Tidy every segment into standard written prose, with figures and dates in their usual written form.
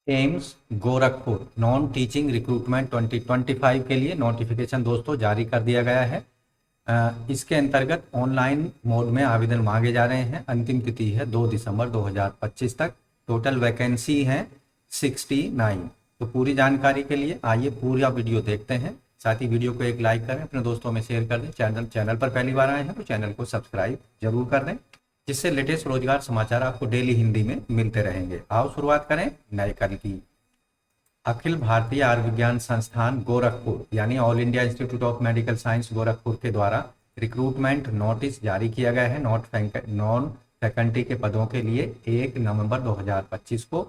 AIIMS Gorakhpur non teaching recruitment 2025 के लिए notification दोस्तों जारी कर दिया गया है। इसके अंतर्गत ऑनलाइन मोड में आवेदन मांगे जा रहे हैं। अंतिम तिथि है 2 दिसंबर 2025 तक। टोटल वैकेंसी है 69। तो पूरी जानकारी के लिए आइए पूरा वीडियो देखते हैं। साथ ही वीडियो को एक लाइक करें, अपने दोस्तों में शेयर कर दें। चैनल पर पहली बार आए हैं तो चैनल को सब्सक्राइब जरूर कर दें, जिससे लेटेस्ट रोजगार समाचार आपको डेली हिंदी में मिलते रहेंगे। आओ शुरुआत करें नए कल की। अखिल भारतीय आयुर्विज्ञान संस्थान गोरखपुर यानी all India institute of medical science Gorakhpur के द्वारा रिक्रूटमेंट नोटिस जारी किया गया है नॉन फैकल्टी के पदों के लिए 1 नवंबर 2025 को।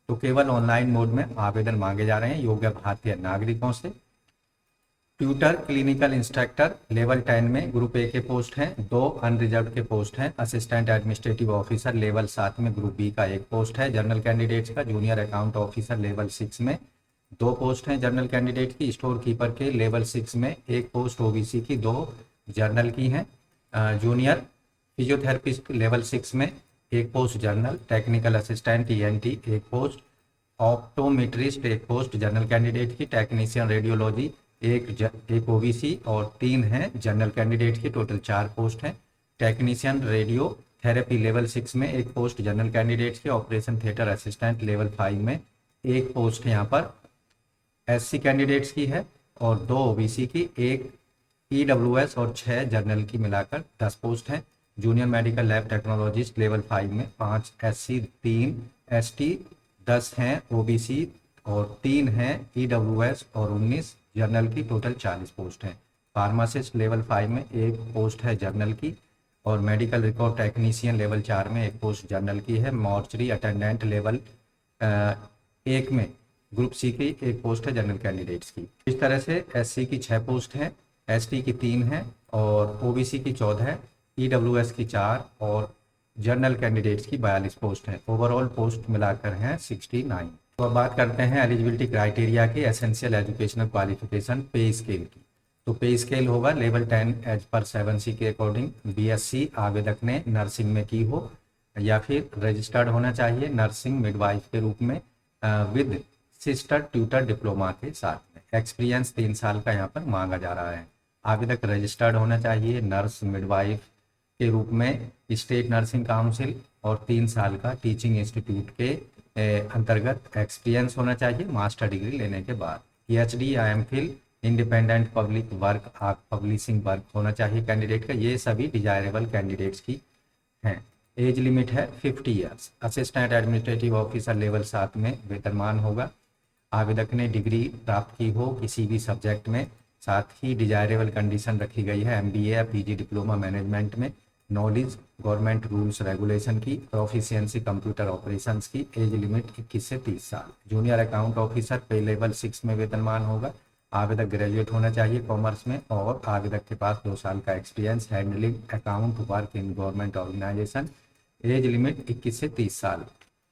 तो केवल ऑनलाइन मोड में आवेदन मांगे जा रहे हैं योग्य भारतीय नागरिकों से। ट्यूटर क्लिनिकल इंस्ट्रक्टर लेवल 10 में ग्रुप ए के पोस्ट हैं, 2 अनरिजर्व के पोस्ट हैं। असिस्टेंट एडमिनिस्ट्रेटिव ऑफिसर लेवल 7 में ग्रुप बी का 1 पोस्ट है जनरल कैंडिडेट्स का। जूनियर अकाउंट ऑफिसर लेवल 6 में 2 पोस्ट हैं जनरल कैंडिडेट की। स्टोर कीपर के लेवल 6 में 1 पोस्ट ओबीसी की, 2 जनरल की हैं। जूनियर फिजियोथेरेपिस्ट लेवल 6 में 1 post general. Technical assistant ENT 1 post. Optometrist 1 post general candidate की। टेक्नीशियन रेडियोलॉजी एक ओबीसी और 3 हैं जनरल कैंडिडेट की। टोटल 4 पोस्ट हैं। टेक्नीशियन रेडियो थेरेपी लेवल 6 में 1 पोस्ट जनरल कैंडिडेट की। ऑपरेशन थिएटर असिस्टेंट लेवल 5 में 1 पोस्ट यहाँ पर एससी कैंडिडेट्स की है और 2 ओबीसी की, 1 ईडब्ल्यूएस और 6 जनरल की, मिलाकर 10 पोस्ट हैं। Junior medical lab technologist level 5 में 5 एससी, 3 एसटी, 10 हैं ओबीसी और 3 हैं ईडब्ल्यूएस और 19 जनरल की। टोटल 40 पोस्ट हैं। फार्मासिस्ट लेवल 5 में 1 पोस्ट है जनरल की और मेडिकल रिकॉर्ड टेक्नीशियन लेवल 4 में 1 पोस्ट जनरल की है। मॉर्चरी अटेंडेंट लेवल 1 में ग्रुप सी की 1 पोस्ट है जनरल कैंडिडेट्स की। इस तरह से एससी की 6 पोस्ट हैं, एसटी की 3 हैं और ओबीसी की 14 है, ईडब्ल्यूएस की 4 और जनरल कैंडिडेट्स की 42 पोस्ट हैं। ओवरऑल पोस्ट मिलाकर हैं 69। तो अब बात करते हैं एलिजिबिलिटी क्राइटेरिया के एसेंशियल एजुकेशनल क्वालिफिकेशन पे स्केल की। तो पे स्केल होगा लेवल 10 एज पर 7C के अकॉर्डिंग। बीएससी आवेदक ने नर्सिंग में की हो या फिर रजिस्टर्ड होना चाहिए नर्सिंग मिडवाइफ के रूप में विद सिस्टर ट्यूटर डिप्लोमा के साथ में। एक्सपीरियंस 3 साल का यहाँ पर मांगा जा रहा है। आवेदक रजिस्टर्ड होना चाहिए नर्स मिडवाइफ के रूप में स्टेट नर्सिंग काउंसिल और 3 साल का टीचिंग इंस्टीट्यूट के अंतर्गत एक्सपीरियंस होना चाहिए मास्टर डिग्री लेने के बाद। पीएचडी या MPhil independent public work publishing work होना चाहिए कैंडिडेट का। ये सभी डिजायरेबल कैंडिडेट्स की हैं। एज लिमिट है 50 years. Assistant administrative officer level 7 में वेतनमान होगा। आवेदक ने डिग्री प्राप्त की हो किसी भी सब्जेक्ट में। साथ ही डिजायरेबल कंडीशन रखी गई है एमबीए या पीजी डिप्लोमा मैनेजमेंट में। नॉलेज गवर्नमेंट रूल्स रेगुलेशन की। प्रोफिशिएंसी कंप्यूटर ऑपरेशंस की। एज लिमिट 21 से 30 साल। जूनियर अकाउंट ऑफिसर पे लेवल 6 में वेतनमान होगा। आवेदक ग्रेजुएट होना चाहिए कॉमर्स में और आवेदक के पास 2 साल का experience handling account work in government organisation. Age limit 21 से 30 साल।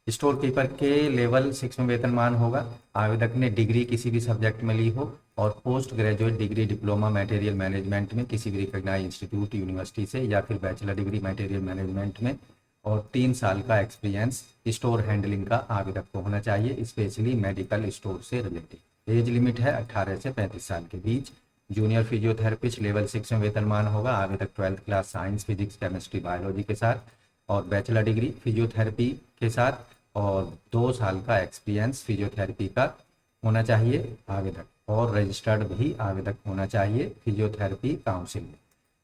स्टोर कीपर के लेवल 6 में वेतनमान होगा। आवेदक ने डिग्री किसी भी सब्जेक्ट में ली हो और post graduate degree diploma material management में किसी भी रिकॉग्नाइज्ड इंस्टीट्यूट यूनिवर्सिटी से या फिर बैचलर डिग्री मटेरियल मैनेजमेंट में और 3 साल का एक्सपीरियंस स्टोर हैंडलिंग का आवेदक को होना चाहिए, स्पेशली मेडिकल स्टोर से रिलेटेड। एज लिमिट है 18 से 35 साल के बीच। जूनियर फिजियोथेरेपिस्ट लेवल 6 में वेतनमान होगा। आवेदक 12th class science physics chemistry biology के साथ और बैचलर डिग्री फिजियोथेरेपी के साथ और 2 साल का एक्सपीरियंस फिजियोथेरेपी का होना चाहिए आवेदक और रजिस्टर्ड भी आवेदक होना चाहिए फिजियोथेरेपी काउंसिल में।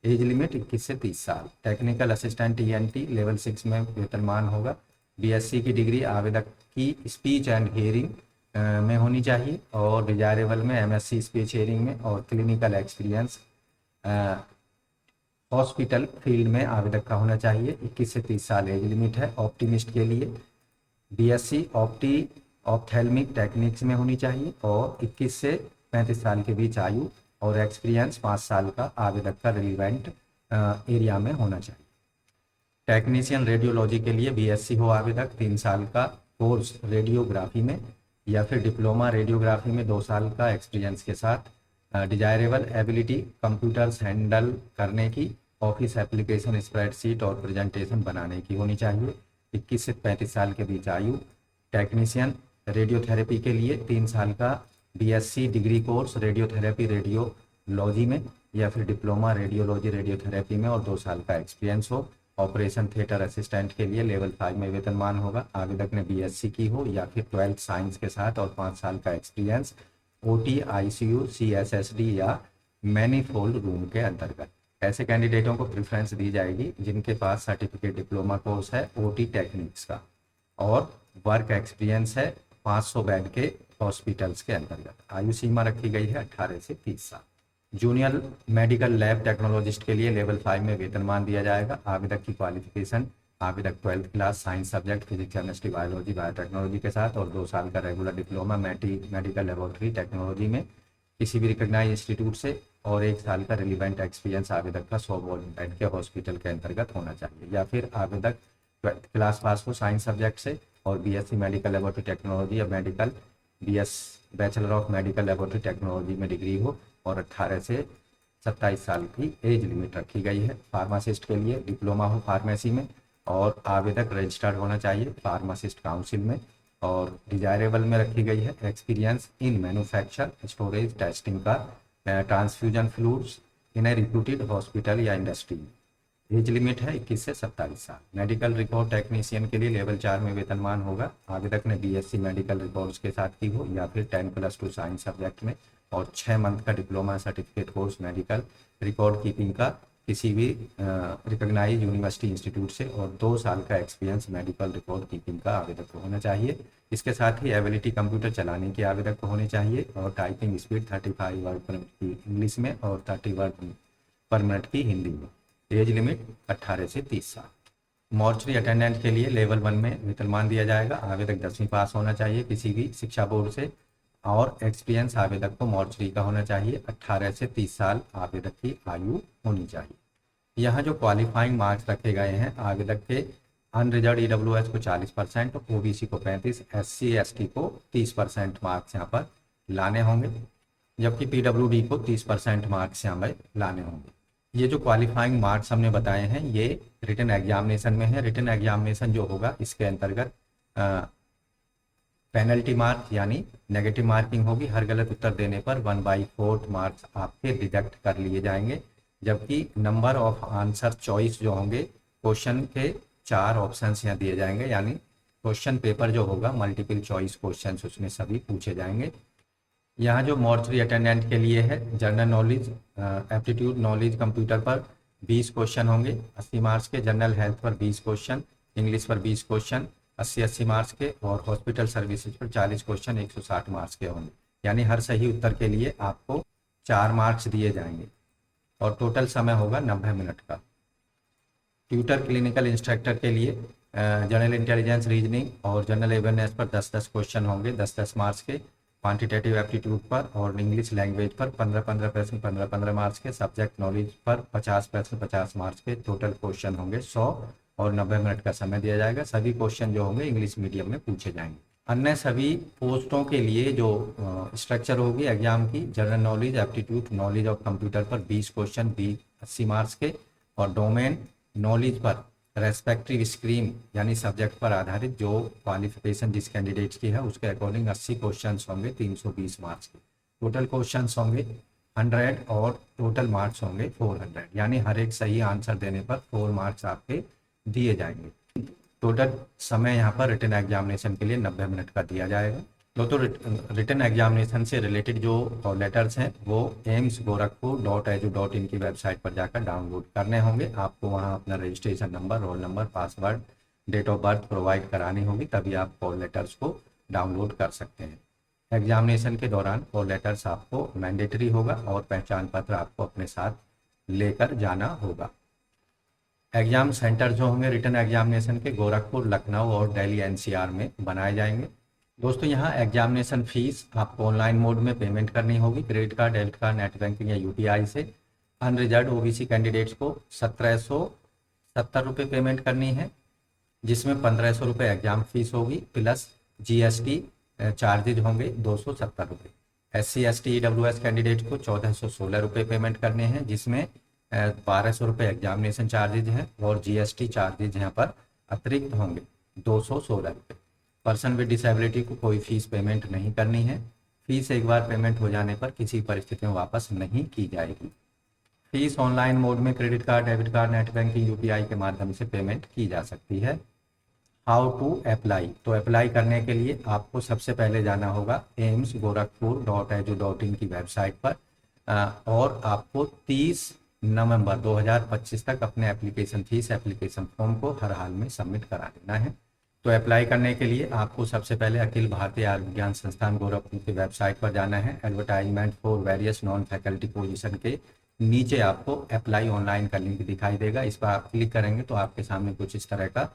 एज लिमिट 21 से 30 साल। टेक्निकल असिस्टेंट ईएनटी लेवल 6 में वेतनमान होगा। बीएससी की डिग्री आवेदक की स्पीच एंड हियरिंग में होनी चाहिए और डिजायरेबल में एमएससी स्पीच हियरिंग में और क्लिनिकल एक्सपीरियंस हॉस्पिटल फील्ड में आवेदक का होना चाहिए। 21 से 30 साल एज लिमिट है। ऑप्टिमिस्ट के लिए बीएससी ऑप्थेल्मिक टेक्निक्स में होनी चाहिए और 21 से 35 साल के बीच आयु और एक्सपीरियंस 5 साल का आवेदक का रिलीवेंट एरिया में होना चाहिए। टेक्नीशियन रेडियोलॉजी के लिए बीएससी हो आवेदक, 3 साल का कोर्स रेडियोग्राफी में या फिर डिप्लोमा रेडियोग्राफी में 2 साल का एक्सपीरियंस के साथ। डिजायरेबल एबिलिटी कंप्यूटर्स हैंडल करने की, ऑफिस एप्लीकेशन स्प्रेडशीट और प्रेजेंटेशन बनाने की होनी चाहिए। 21 से 35 साल के बीच आयु। टेक्नीशियन रेडियोथेरेपी के लिए 3 साल का BSc degree course radiotherapy radiology में या फिर डिप्लोमा रेडियोलॉजी रेडियोथेरेपी में और 2 साल का एक्सपीरियंस हो। ऑपरेशन थिएटर असिस्टेंट के लिए लेवल 5 में वेतनमान होगा। आवेदक ने बीएससी की हो या फिर 12th साइंस के साथ और 5 साल का एक्सपीरियंस ओटी, आईसीयू, सीएसएसडी या मैनीफोल्ड रूम के अंतर्गत। ऐसे कैंडिडेटों को प्रेफरेंस दी जाएगी जिनके पास सर्टिफिकेट डिप्लोमा कोर्स है ओटी टेक्निक्स का और वर्क एक्सपीरियंस है 500 बेड के हॉस्पिटल्स के अंतर्गत। आयु सीमा रखी गई है 18 से 30 साल। जूनियर मेडिकल लैब टेक्नोलॉजिस्ट के लिए लेवल 5 में वेतनमान दिया जाएगा। आवेदक की क्वालिफिकेशन आवेदक 12th class science subject physics, chemistry, biology, biotechnology के साथ और 2 साल का regular diploma medical laboratory technology में किसी भी रिकॉग्नाइज इंस्टीट्यूट से और 1 साल का रिलीवेंट एक्सपीरियंस आवेदक का 100 बेड के हॉस्पिटल के अंतर्गत होना चाहिए। या फिर आवेदक 12th क्लास पास हो साइंस सब्जेक्ट से और बीएससी मेडिकल लेबोरेटरी टेक्नोलॉजी या medical bachelor of medical laboratory technology में डिग्री हो और 18 से 27 साल की एज लिमिट रखी गई है। फार्मासिस्ट के लिए डिप्लोमा हो फार्मेसी में और आवेदक रजिस्टर्ड होना चाहिए फार्मासिस्ट काउंसिल में और डिजायरेबल में रखी गई है experience in manufacture, storage, testing का ट्रांसफ्यूजन फ्लूइड्स इन ए रिप्यूटेड हॉस्पिटल या इंडस्ट्री। एज लिमिट है 21 से 27 साल। मेडिकल रिकॉर्ड टेक्नीशियन के लिए लेवल 4 में वेतनमान होगा। आवेदक ने बीएससी मेडिकल रिकॉर्ड्स के साथ की हो या फिर 10+2 साइंस सब्जेक्ट में और 6 मंथ का diploma certificate course medical record keeping का किसी भी रिकॉग्नाइज यूनिवर्सिटी इंस्टीट्यूट से और 2 साल का एक्सपीरियंस मेडिकल रिकॉर्ड कीपिंग का आवेदक को होना चाहिए। इसके साथ ही एबिलिटी कंप्यूटर चलाने की आवेदक को होनी चाहिए और टाइपिंग स्पीड 35 वर्ड पर मिनट की इंग्लिश में और 30 वर्ड पर मिनट की हिंदी में। एज लिमिट 18 से 30 साल। मॉर्चरी अटेंडेंट के लिए लेवल 1 में वेतनमान दिया जाएगा। आवेदक 10वीं पास होना चाहिए किसी भी शिक्षा बोर्ड से और एक्सपीरियंस आवेदक को मॉर्चरी का होना चाहिए। 18 से 30 साल आवेदक की आयु होनी चाहिए। यहाँ जो क्वालिफाइंग मार्क्स रखे गए हैं आवेदक के अनरिजर्व ईडब्ल्यूएस को 40%, ओबीसी को 35%, एससी एसटी को 30% मार्क्स यहाँ पर लाने होंगे जबकि पीडब्ल्यूडी को 30% मार्क्स यहाँ पर लाने होंगे। ये जो क्वालिफाइंग मार्क्स हमने बताए हैं ये रिटन एग्जामिनेशन में है। रिटन एग्जामिनेशन जो होगा इसके अंतर्गत पेनल्टी मार्क यानी नेगेटिव मार्किंग होगी। हर गलत उत्तर देने पर 1/4 मार्क्स आपके डिडक्ट कर लिए जाएंगे जबकि नंबर ऑफ आंसर चॉइस जो होंगे क्वेश्चन के 4 ऑप्शंस यहाँ दिए जाएंगे यानी क्वेश्चन पेपर जो होगा मल्टीपल चॉइस क्वेश्चन उसमें सभी पूछे जाएंगे। यहाँ जो मॉर्चरी अटेंडेंट के लिए है general knowledge, aptitude knowledge computer पर 20 क्वेश्चन होंगे 80 मार्क्स के, जनरल हेल्थ पर 20 क्वेश्चन, इंग्लिश पर 20 क्वेश्चन 80-80 मार्क्स के और हॉस्पिटल सर्विसेज पर 40 क्वेश्चन 160 मार्क्स के होंगे। यानी हर सही उत्तर के लिए आपको 4 मार्क्स दिए जाएंगे और टोटल समय होगा 90 मिनट का। ट्यूटर क्लिनिकल इंस्ट्रक्टर के लिए जनरल इंटेलिजेंस, रीजनिंग और जनरल अवेयरनेस पर 10-10 क्वेश्चन होंगे 10-10 मार्क्स के, क्वांटिटेटिव एप्टीट्यूड पर और इंग्लिश लैंग्वेज पर 15-15 प्रश्न 15-15 मार्क्स के, सब्जेक्ट नॉलेज पर 50 प्रश्न 50 मार्क्स के। टोटल क्वेश्चन होंगे 100 और 90 मिनट का समय दिया जाएगा। सभी क्वेश्चन जो होंगे इंग्लिश मीडियम में पूछे जाएंगे। अन्य सभी पोस्टों के लिए जो स्ट्रक्चर होगी एग्जाम की, general knowledge, aptitude knowledge of computer पर 20 क्वेश्चन 80 मार्क्स के और डोमेन नॉलेज पर रेस्पेक्टिव स्ट्रीम यानी सब्जेक्ट पर आधारित जो क्वालिफिकेशन जिस कैंडिडेट की है उसके अकॉर्डिंग 80 क्वेश्चन होंगे 320 मार्क्स के। टोटल क्वेश्चन होंगे 100 और टोटल मार्क्स होंगे 400 यानी हर एक सही आंसर देने पर 4 मार्क्स आपके दिए जाएंगे। टोटल समय यहाँ पर रिटन एग्जामिनेशन के लिए 90 मिनट का दिया जाएगा। तो रिटन एग्जामिनेशन से रिलेटेड जो लेटर्स हैं वो AIIMSGorakhpur.edu.in की वेबसाइट पर जाकर डाउनलोड करने होंगे। आपको वहाँ अपना registration number, roll number, password, date of birth provide करानी होगी तभी आप कॉल लेटर्स को डाउनलोड कर सकते हैं। एग्जामिनेशन के दौरान कॉल लेटर्स आपको मैंडेटरी होगा और पहचान पत्र आपको अपने साथ लेकर जाना होगा। एग्जाम सेंटर जो होंगे रिटन एग्जामिनेशन के गोरखपुर, लखनऊ और दिल्ली NCR में बनाए जाएंगे। दोस्तों यहाँ एग्जामिनेशन फीस आपको ऑनलाइन मोड में पेमेंट करनी होगी credit card, debit card, net banking या UPI से। अनरिजर्व OBC कैंडिडेट्स को 1770 रुपये पेमेंट करनी है जिसमें 1500 रुपये एग्जाम फीस होगी प्लस GST चार्जेज होंगे 270 रुपये। SC ST EWS कैंडिडेट को 1416 रुपये पेमेंट करने हैं जिसमें 1200 रुपये एग्जामिनेशन चार्जेज हैं और GST चार्जेज यहाँ पर अतिरिक्त होंगे 216 रुपये। पर्सन विद डिसेबिलिटी को कोई फीस पेमेंट नहीं करनी है। फीस एक बार पेमेंट हो जाने पर किसी परिस्थिति में वापस नहीं की जाएगी। फीस ऑनलाइन मोड में credit card, debit card, net banking, UPI के माध्यम से पेमेंट की जा सकती है। हाउ टू अप्लाई, तो अप्लाई करने के लिए आपको सबसे पहले जाना होगा AIIMS-Gorakhpur.edu.in की वेबसाइट पर और आपको 30 नवंबर 2025 तक अपने एप्लीकेशन फीस एप्लीकेशन फॉर्म को हर हाल में सबमिट करा देना है। तो अप्लाई करने के लिए आपको सबसे पहले अखिल भारतीय आयुर्विज्ञान संस्थान गोरखपुर की वेबसाइट पर जाना है। Advertisement for various non faculty position के नीचे आपको अप्लाई ऑनलाइन का लिंक दिखाई देगा। इस पर आप क्लिक करेंगे तो आपके सामने कुछ इस तरह का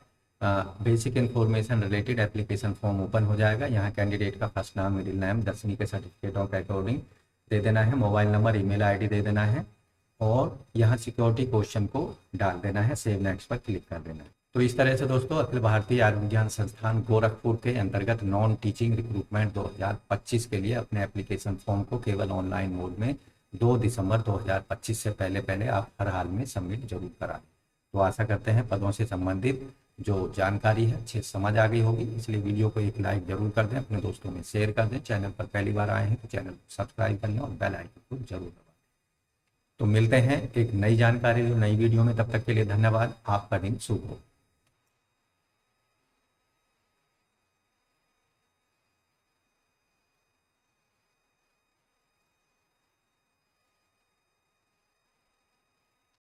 basic information related application form open हो जाएगा। यहाँ कैंडिडेट का फर्स्ट नाम, मिडिल नेम, 10वीं के सर्टिफिकेट ऑफ अकॉर्डिंग दे देना है, मोबाइल नंबर, ईमेल आईडी दे देना है और यहाँ सिक्योरिटी क्वेश्चन को डाल देना है। सेव नेक्स्ट पर क्लिक कर देना है। तो इस तरह से दोस्तों अखिल भारतीय आयुर्विज्ञान संस्थान गोरखपुर के अंतर्गत नॉन टीचिंग रिक्रूटमेंट 2025 के लिए अपने एप्लीकेशन फॉर्म को केवल ऑनलाइन मोड में 2 दिसंबर 2025 से पहले आप हर हाल में सबमिट जरूर करा दें। तो आशा करते हैं पदों से संबंधित जो जानकारी है अच्छे समझ आ गई होगी, इसलिए वीडियो को एक लाइक जरूर कर दें, अपने दोस्तों में शेयर कर दें। चैनल पर पहली बार आए हैं तो चैनल को सब्सक्राइब कर लें और बेल आइकन को जरूर दबाएं। तो मिलते हैं एक नई जानकारी, नई वीडियो में। तब तक के लिए धन्यवाद। आपका दिन शुभ हो।